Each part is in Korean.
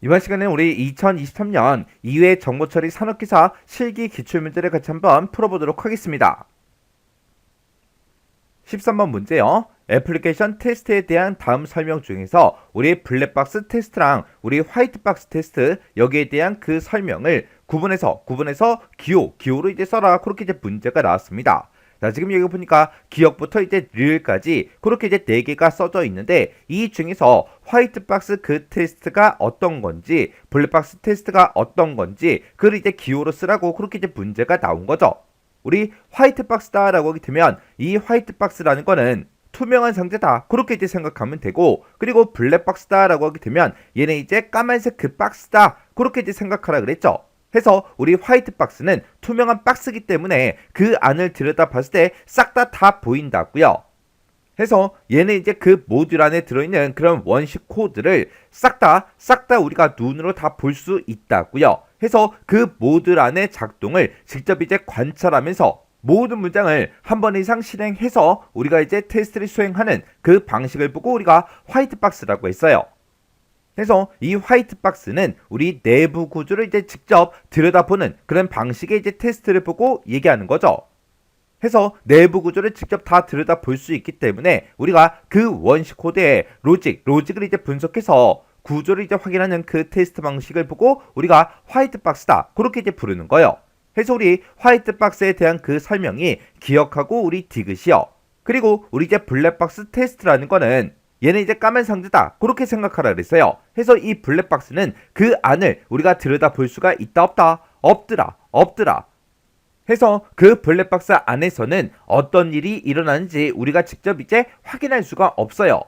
이번 시간에는 우리 2023년 2회 정보처리 산업기사 실기 기출문제를 같이 한번 풀어보도록 하겠습니다. 13번 문제요. 애플리케이션 테스트에 대한 다음 설명 중에서 우리 블랙박스 테스트랑 우리 화이트박스 테스트 여기에 대한 그 설명을 구분해서 기호로 이제 써라. 그렇게 이제 문제가 나왔습니다. 자, 지금 여기 보니까 기억부터 이제 릴까지 그렇게 이제 4개가 써져 있는데 이 중에서 화이트박스 그 테스트가 어떤 건지 블랙박스 테스트가 어떤 건지 그걸 이제 기호로 쓰라고 그렇게 이제 문제가 나온 거죠. 우리 화이트박스다 라고 하게 되면 이 화이트박스라는 거는 투명한 상자다 그렇게 이제 생각하면 되고, 그리고 블랙박스다 라고 하게 되면 얘는 이제 까만색 그 박스다 그렇게 이제 생각하라 그랬죠. 해서 우리 화이트박스는 투명한 박스이기 때문에 그 안을 들여다봤을 때 싹 다 보인다고요. 해서 얘는 이제 그 모듈 안에 들어있는 그런 원식 코드를 싹 다 우리가 눈으로 다 볼 수 있다고요. 해서 그 모듈 안의 작동을 직접 이제 관찰하면서 모든 문장을 한 번 이상 실행해서 우리가 이제 테스트를 수행하는 그 방식을 보고 우리가 화이트박스라고 했어요. 그래서 이 화이트박스는 우리 내부 구조를 이제 직접 들여다보는 그런 방식의 이제 테스트를 보고 얘기하는 거죠. 해서 내부 구조를 직접 다 들여다 볼 수 있기 때문에 우리가 그 원식 코드의 로직을 이제 분석해서 구조를 이제 확인하는 그 테스트 방식을 보고 우리가 화이트박스다 그렇게 이제 부르는 거예요. 해서 우리 화이트박스에 대한 그 설명이 기억하고 우리 디귿이요. 그리고 우리 이제 블랙박스 테스트라는 거는 얘는 이제 까만 상자다 그렇게 생각하라 그랬어요. 해서 이 블랙박스는 그 안을 우리가 들여다 볼 수가 있다 없다? 없더라. 해서 그 블랙박스 안에서는 어떤 일이 일어나는지 우리가 직접 이제 확인할 수가 없어요.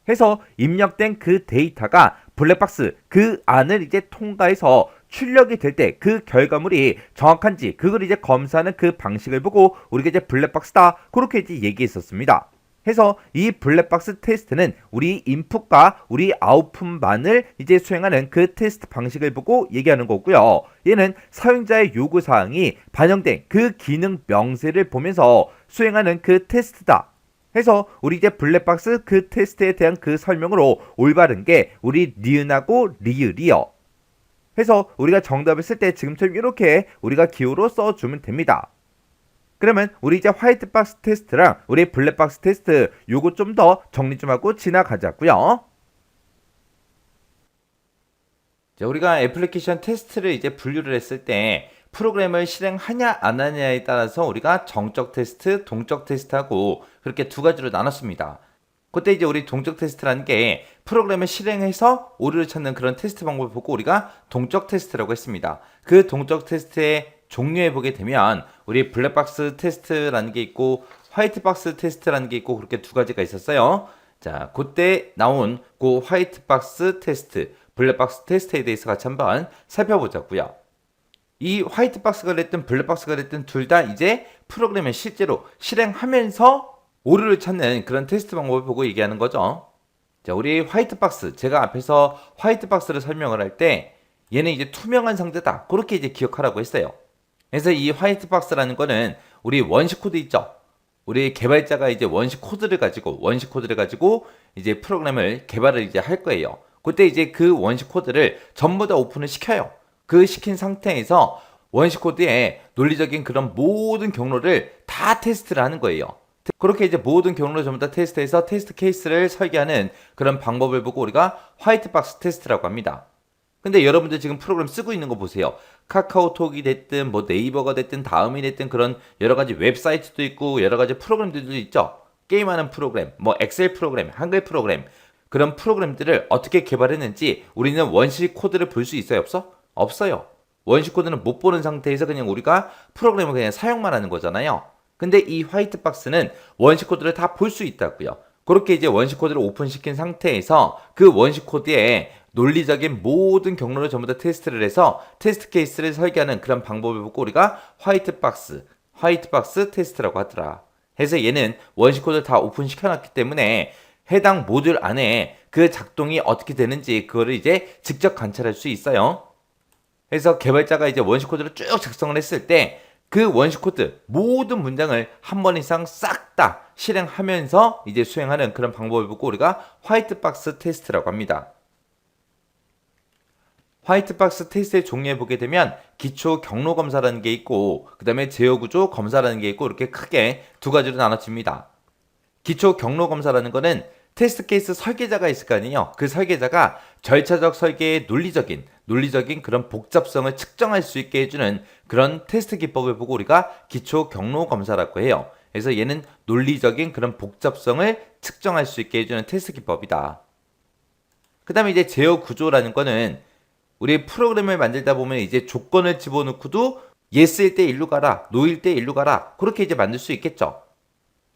해서 입력된 그 데이터가 블랙박스 그 안을 이제 통과해서 출력이 될 때 그 결과물이 정확한지 그걸 이제 검사하는 그 방식을 보고 우리가 이제 블랙박스다 그렇게 이제 얘기했었습니다. 해서 이 블랙박스 테스트는 우리 인풋과 우리 아웃풋만을 이제 수행하는 그 테스트 방식을 보고 얘기하는 거고요. 얘는 사용자의 요구사항이 반영된 그 기능 명세를 보면서 수행하는 그 테스트다. 해서 우리 이제 블랙박스 그 테스트에 대한 그 설명으로 올바른 게 우리 니은하고 리을이요. 해서 우리가 정답을 쓸 때 지금처럼 이렇게 우리가 기호로 써주면 됩니다. 그러면 우리 이제 화이트박스 테스트랑 우리 블랙박스 테스트 요거 좀 더 정리 좀 하고 지나가자고요. 자, 우리가 애플리케이션 테스트를 이제 분류를 했을 때 프로그램을 실행하냐 안 하냐에 따라서 우리가 정적 테스트, 동적 테스트하고 그렇게 두 가지로 나눴습니다. 그때 이제 우리 동적 테스트라는 게 프로그램을 실행해서 오류를 찾는 그런 테스트 방법을 보고 우리가 동적 테스트라고 했습니다. 그 동적 테스트의 종류에 보게 되면 우리 블랙박스 테스트라는 게 있고 화이트박스 테스트라는 게 있고 그렇게 두 가지가 있었어요. 자, 그때 나온 그 화이트박스 테스트, 블랙박스 테스트에 대해서 같이 한번 살펴보자고요. 이 화이트박스가 됐든 블랙박스가 됐든 둘 다 이제 프로그램을 실제로 실행하면서 오류를 찾는 그런 테스트 방법을 보고 얘기하는 거죠. 자, 우리 화이트박스, 제가 앞에서 화이트박스를 설명을 할 때 얘는 이제 투명한 상자다 그렇게 이제 기억하라고 했어요. 그래서 이 화이트박스라는 거는 우리 원식 코드 있죠. 우리 개발자가 이제 원식 코드를 가지고 이제 프로그램을 개발을 이제 할 거예요. 그때 이제 그 원식 코드를 전부 다 오픈을 시켜요. 그 시킨 상태에서 원식 코드의 논리적인 그런 모든 경로를 다 테스트를 하는 거예요. 그렇게 이제 모든 경로를 전부 다 테스트해서 테스트 케이스를 설계하는 그런 방법을 보고 우리가 화이트박스 테스트라고 합니다. 근데 여러분들 지금 프로그램 쓰고 있는 거 보세요. 카카오톡이 됐든 뭐 네이버가 됐든 다음이 됐든 그런 여러 가지 웹사이트도 있고 여러 가지 프로그램들도 있죠. 게임하는 프로그램, 뭐 엑셀 프로그램, 한글 프로그램, 그런 프로그램들을 어떻게 개발했는지 우리는 원식 코드를 볼 수 있어요, 없어? 없어요. 원식 코드는 못 보는 상태에서 그냥 우리가 프로그램을 그냥 사용만 하는 거잖아요. 근데 이 화이트박스는 원식 코드를 다 볼 수 있다고요. 그렇게 이제 원식 코드를 오픈시킨 상태에서 그 원식 코드에 논리적인 모든 경로를 전부 다 테스트를 해서 테스트 케이스를 설계하는 그런 방법을 보고 우리가 화이트박스 테스트라고 하더라. 해서 얘는 원식 코드를 다 오픈시켜놨기 때문에 해당 모듈 안에 그 작동이 어떻게 되는지 그거를 이제 직접 관찰할 수 있어요. 그래서 개발자가 이제 원식 코드를 쭉 작성을 했을 때 그 원식 코드 모든 문장을 한 번 이상 싹 다 실행하면서 이제 수행하는 그런 방법을 보고 우리가 화이트박스 테스트라고 합니다. 화이트박스 테스트의 종류에 보게 되면 기초 경로 검사라는 게 있고 그 다음에 제어 구조 검사라는 게 있고 이렇게 크게 두 가지로 나눠집니다. 기초 경로 검사라는 거는 테스트 케이스 설계자가 있을 거 아니에요. 그 설계자가 절차적 설계의 논리적인 그런 복잡성을 측정할 수 있게 해주는 그런 테스트 기법을 보고 우리가 기초 경로 검사라고 해요. 그래서 얘는 논리적인 그런 복잡성을 측정할 수 있게 해주는 테스트 기법이다. 그 다음에 이제 제어 구조라는 거는 우리 프로그램을 만들다 보면 이제 조건을 집어넣고도 yes일 때 일로 가라, no일 때 일로 가라 그렇게 이제 만들 수 있겠죠.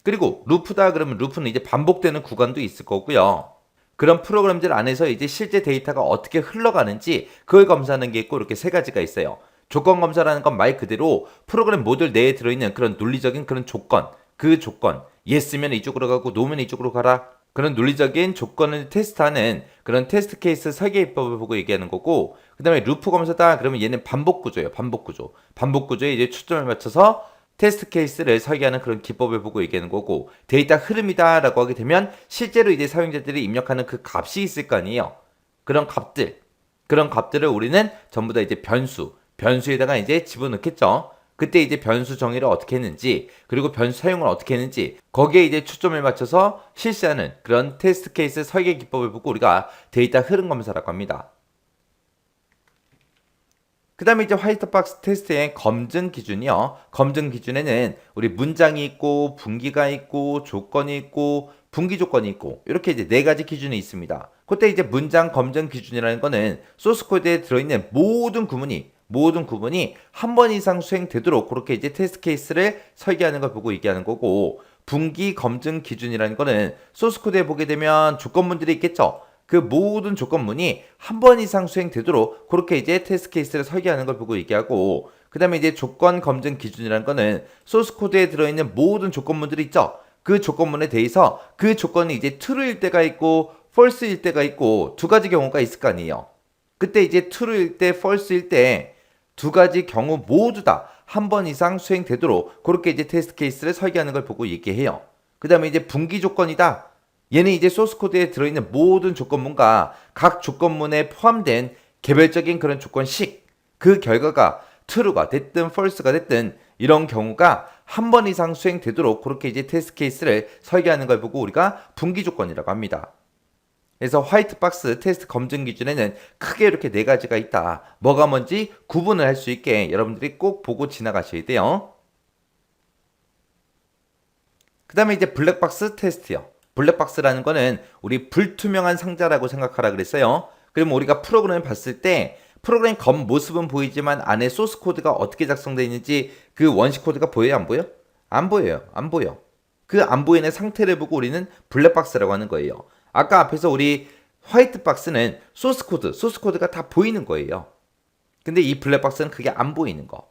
그리고 루프다 그러면 루프는 이제 반복되는 구간도 있을 거고요. 그런 프로그램들 안에서 이제 실제 데이터가 어떻게 흘러가는지 그걸 검사하는 게 있고 이렇게 세 가지가 있어요. 조건 검사라는 건 말 그대로 프로그램 모듈 내에 들어있는 그런 논리적인 그런 조건, 그 조건, yes면 이쪽으로 가고 no면 이쪽으로 가라. 그런 논리적인 조건을 테스트하는 그런 테스트 케이스 설계 기법을 보고 얘기하는 거고, 그 다음에 루프 검사다 그러면 얘는 반복 구조예요. 반복 구조. 반복 구조에 이제 초점을 맞춰서 테스트 케이스를 설계하는 그런 기법을 보고 얘기하는 거고, 데이터 흐름이다 라고 하게 되면 실제로 이제 사용자들이 입력하는 그 값이 있을 거 아니에요. 그런 값들을 우리는 전부 다 이제 변수에다가 이제 집어넣겠죠. 그때 이제 변수 정의를 어떻게 했는지, 그리고 변수 사용을 어떻게 했는지, 거기에 이제 초점을 맞춰서 실시하는 그런 테스트 케이스 설계 기법을 보고 우리가 데이터 흐름 검사라고 합니다. 그 다음에 이제 화이트박스 테스트의 검증 기준이요. 검증 기준에는 우리 문장이 있고, 분기가 있고, 조건이 있고, 분기 조건이 있고, 이렇게 이제 네 가지 기준이 있습니다. 그때 이제 문장 검증 기준이라는 거는 소스 코드에 들어있는 모든 구문이 한 번 이상 수행되도록 그렇게 이제 테스트 케이스를 설계하는 걸 보고 얘기하는 거고, 분기 검증 기준이라는 거는 소스 코드에 보게 되면 조건문들이 있겠죠. 그 모든 조건문이 한 번 이상 수행되도록 그렇게 이제 테스트 케이스를 설계하는 걸 보고 얘기하고, 그 다음에 이제 조건 검증 기준이라는 거는 소스 코드에 들어있는 모든 조건문들이 있죠. 그 조건문에 대해서 그 조건이 이제 true일 때가 있고 false일 때가 있고 두 가지 경우가 있을 거 아니에요. 그때 이제 true일 때 false일 때 두 가지 경우 모두 다 한 번 이상 수행되도록 그렇게 이제 테스트 케이스를 설계하는 걸 보고 얘기해요. 그 다음에 이제 분기 조건이다. 얘는 이제 소스 코드에 들어있는 모든 조건문과 각 조건문에 포함된 개별적인 그런 조건식, 그 결과가 true가 됐든 false가 됐든 이런 경우가 한 번 이상 수행되도록 그렇게 이제 테스트 케이스를 설계하는 걸 보고 우리가 분기 조건이라고 합니다. 그래서 화이트박스 테스트 검증 기준에는 크게 이렇게 네 가지가 있다. 뭐가 뭔지 구분을 할 수 있게 여러분들이 꼭 보고 지나가셔야 돼요. 그 다음에 이제 블랙박스 테스트요. 블랙박스라는 거는 우리 불투명한 상자라고 생각하라 그랬어요. 그러면 우리가 프로그램을 봤을 때 프로그램 겉모습은 보이지만 안에 소스 코드가 어떻게 작성되어 있는지 그 원시 코드가 보여요? 안 보여? 안 보여요. 안 보여. 그 안 보이는 상태를 보고 우리는 블랙박스라고 하는 거예요. 아까 앞에서 우리 화이트박스는 소스 코드가 다 보이는 거예요. 근데 이 블랙박스는 그게 안 보이는 거.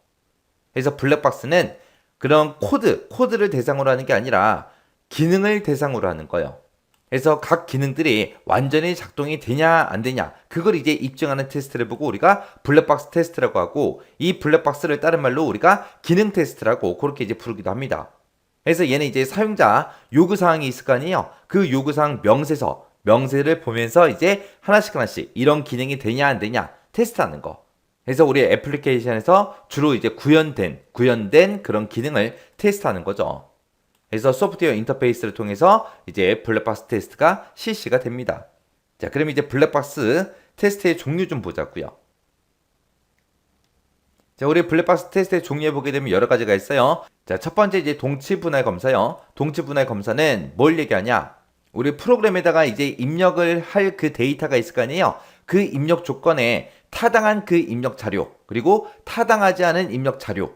그래서 블랙박스는 그런 코드를 대상으로 하는 게 아니라 기능을 대상으로 하는 거예요. 그래서 각 기능들이 완전히 작동이 되냐 안 되냐 그걸 이제 입증하는 테스트를 보고 우리가 블랙박스 테스트라고 하고, 이 블랙박스를 다른 말로 우리가 기능 테스트라고 그렇게 이제 부르기도 합니다. 그래서 얘는 이제 사용자 요구사항이 있을 거 아니에요. 그 요구사항 명세를 보면서 이제 하나씩 이런 기능이 되냐 안 되냐 테스트하는 거. 그래서 우리 애플리케이션에서 주로 이제 구현된 그런 기능을 테스트하는 거죠. 그래서 소프트웨어 인터페이스를 통해서 이제 블랙박스 테스트가 실시가 됩니다. 자, 그럼 이제 블랙박스 테스트의 종류 좀 보자고요. 자, 우리 블랙박스 테스트의 종류에 보게 되면 여러 가지가 있어요. 자, 첫 번째 이제 동치 분할 검사요. 동치 분할 검사는 뭘 얘기하냐? 우리 프로그램에다가 이제 입력을 할 그 데이터가 있을 거 아니에요. 그 입력 조건에 타당한 그 입력 자료, 그리고 타당하지 않은 입력 자료.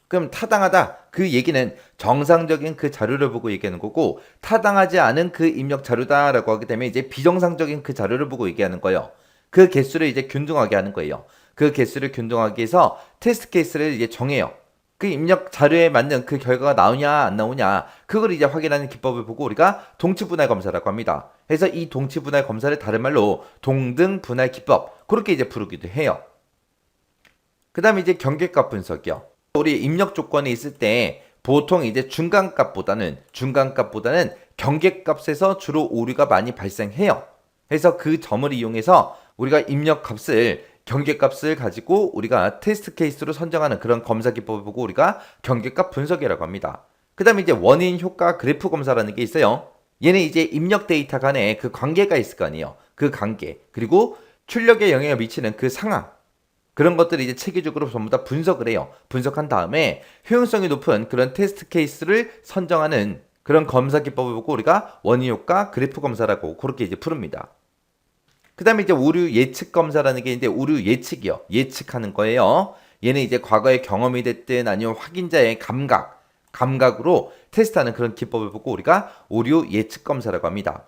그럼 타당하다. 그 얘기는 정상적인 그 자료를 보고 얘기하는 거고, 타당하지 않은 그 입력 자료다라고 하게 되면 이제 비정상적인 그 자료를 보고 얘기하는 거예요. 그 개수를 이제 균등하게 하는 거예요. 그 개수를 균등하게 해서 테스트 케이스를 이제 정해요. 그 입력 자료에 맞는 그 결과가 나오냐 안 나오냐 그걸 이제 확인하는 기법을 보고 우리가 동치 분할 검사라고 합니다. 그래서 이 동치 분할 검사를 다른 말로 동등 분할 기법 그렇게 이제 부르기도 해요. 그 다음에 이제 경계값 분석이요. 우리 입력 조건이 있을 때 보통 이제 중간값보다는 경계값에서 주로 오류가 많이 발생해요. 그래서 그 점을 이용해서 우리가 입력 값을 경계값을 가지고 우리가 테스트 케이스로 선정하는 그런 검사 기법을 보고 우리가 경계값 분석이라고 합니다. 그 다음에 이제 원인 효과 그래프 검사라는 게 있어요. 얘는 이제 입력 데이터 간에 그 관계가 있을 거 아니에요. 그 관계, 그리고 출력에 영향을 미치는 그 상황, 그런 것들을 이제 체계적으로 전부 다 분석을 해요. 분석한 다음에 효용성이 높은 그런 테스트 케이스를 선정하는 그런 검사 기법을 보고 우리가 원인 효과 그래프 검사라고 그렇게 이제 부릅니다. 그 다음에 이제 오류 예측 검사라는 게 이제 오류 예측이요. 예측하는 거예요. 얘는 이제 과거의 경험이 됐든 아니면 확인자의 감각으로 테스트하는 그런 기법을 보고 우리가 오류 예측 검사라고 합니다.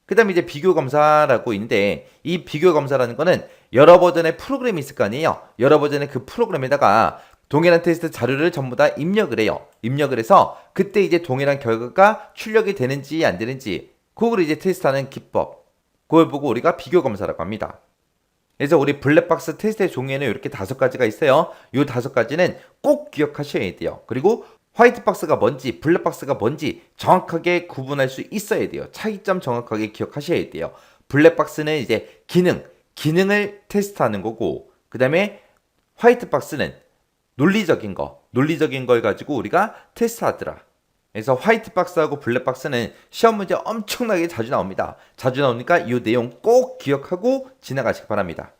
그 다음에 이제 비교 검사라고 있는데 이 비교 검사라는 거는 여러 버전의 프로그램이 있을 거 아니에요. 여러 버전의 그 프로그램에다가 동일한 테스트 자료를 전부 다 입력을 해요. 입력을 해서 그때 이제 동일한 결과가 출력이 되는지 안 되는지 그걸 이제 테스트하는 기법. 그걸 보고 우리가 비교 검사라고 합니다. 그래서 우리 블랙박스 테스트의 종류에는 이렇게 5가지가 있어요. 이 5가지는 꼭 기억하셔야 돼요. 그리고 화이트박스가 뭔지 블랙박스가 뭔지 정확하게 구분할 수 있어야 돼요. 차이점 정확하게 기억하셔야 돼요. 블랙박스는 이제 기능을 테스트하는 거고, 그 다음에 화이트박스는 논리적인 걸 가지고 우리가 테스트하더라. 그래서 화이트박스하고 블랙박스는 시험 문제 엄청나게 자주 나옵니다. 자주 나오니까 이 내용 꼭 기억하고 지나가시기 바랍니다.